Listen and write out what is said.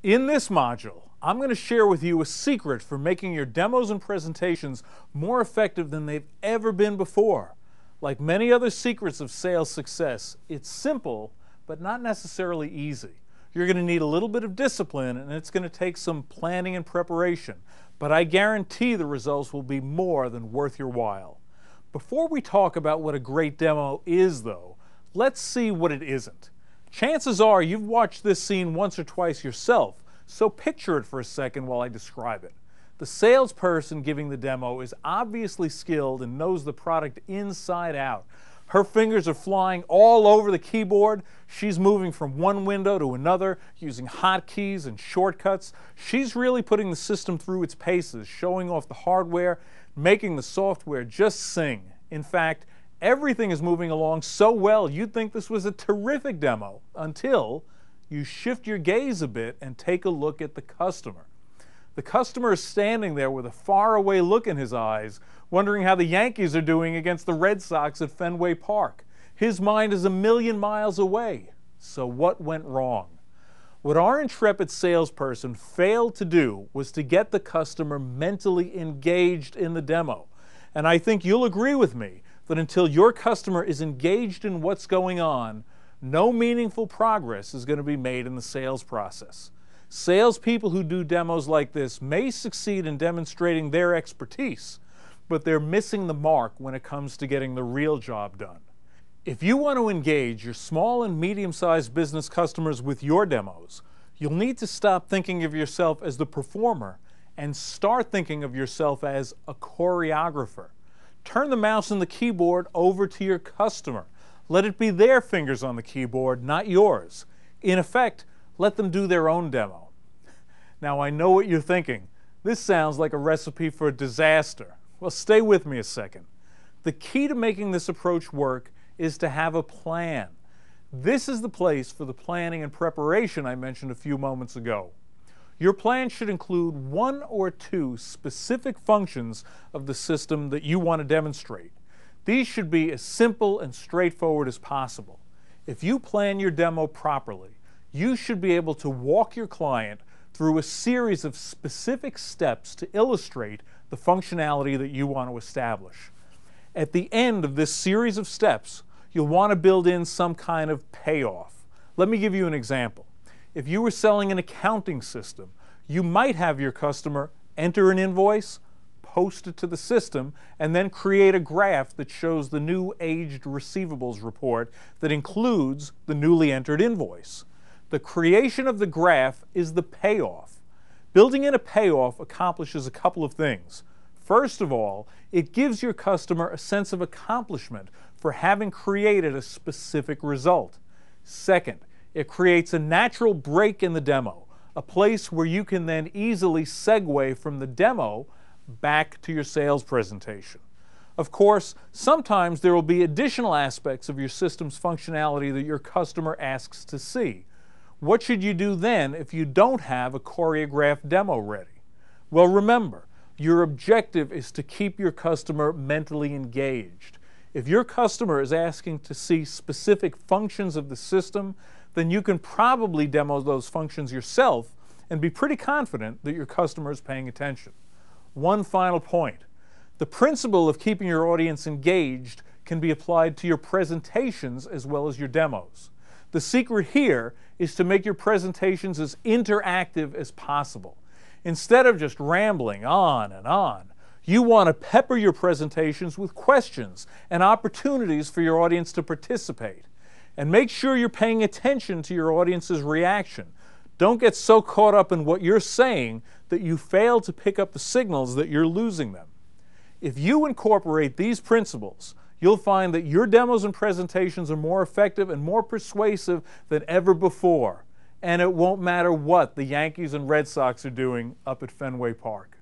In this module, I'm going to share with you a secret for making your demos and presentations more effective than they've ever been before. Like many other secrets of sales success, it's simple, but not necessarily easy. You're going to need a little bit of discipline, and it's going to take some planning and preparation, but I guarantee the results will be more than worth your while. Before we talk about what a great demo is, though, let's see what it isn't. Chances are you've watched this scene once or twice yourself, so picture it for a second while I describe it. The salesperson giving the demo is obviously skilled and knows the product inside out. Her fingers are flying all over the keyboard. She's moving from one window to another, using hotkeys and shortcuts. She's really putting the system through its paces, showing off the hardware, making the software just sing. In fact, everything is moving along so well you'd think this was a terrific demo until you shift your gaze a bit and take a look at the customer. The customer is standing there with a faraway look in his eyes, wondering how the Yankees are doing against the Red Sox at Fenway Park. His mind is a million miles away. So what went wrong? What our intrepid salesperson failed to do was to get the customer mentally engaged in the demo. And I think you'll agree with me that until your customer is engaged in what's going on, no meaningful progress is going to be made in the sales process. Salespeople who do demos like this may succeed in demonstrating their expertise, but they're missing the mark when it comes to getting the real job done. If you want to engage your small and medium-sized business customers with your demos, you'll need to stop thinking of yourself as the performer and start thinking of yourself as a choreographer. Turn the mouse and the keyboard over to your customer. Let it be their fingers on the keyboard, not yours. In effect, let them do their own demo. Now, I know what you're thinking. This sounds like a recipe for disaster. Well, stay with me a second. The key to making this approach work is to have a plan. This is the place for the planning and preparation I mentioned a few moments ago. Your plan should include one or two specific functions of the system that you want to demonstrate. These should be as simple and straightforward as possible. If you plan your demo properly, you should be able to walk your client through a series of specific steps to illustrate the functionality that you want to establish. At the end of this series of steps, you'll want to build in some kind of payoff. Let me give you an example. If you were selling an accounting system, you might have your customer enter an invoice, post it to the system, and then create a graph that shows the new aged receivables report that includes the newly entered invoice. The creation of the graph is the payoff. Building in a payoff accomplishes a couple of things. First of all, it gives your customer a sense of accomplishment for having created a specific result. Second, it creates a natural break in the demo, a place where you can then easily segue from the demo back to your sales presentation. Of course, sometimes there will be additional aspects of your system's functionality that your customer asks to see. What should you do then if you don't have a choreographed demo ready? Well, remember, your objective is to keep your customer mentally engaged. If your customer is asking to see specific functions of the system, then you can probably demo those functions yourself and be pretty confident that your customer is paying attention. One final point. The principle of keeping your audience engaged can be applied to your presentations as well as your demos. The secret here is to make your presentations as interactive as possible. Instead of just rambling on and on, you want to pepper your presentations with questions and opportunities for your audience to participate. And make sure you're paying attention to your audience's reaction. Don't get so caught up in what you're saying that you fail to pick up the signals that you're losing them. If you incorporate these principles, you'll find that your demos and presentations are more effective and more persuasive than ever before. And it won't matter what the Yankees and Red Sox are doing up at Fenway Park.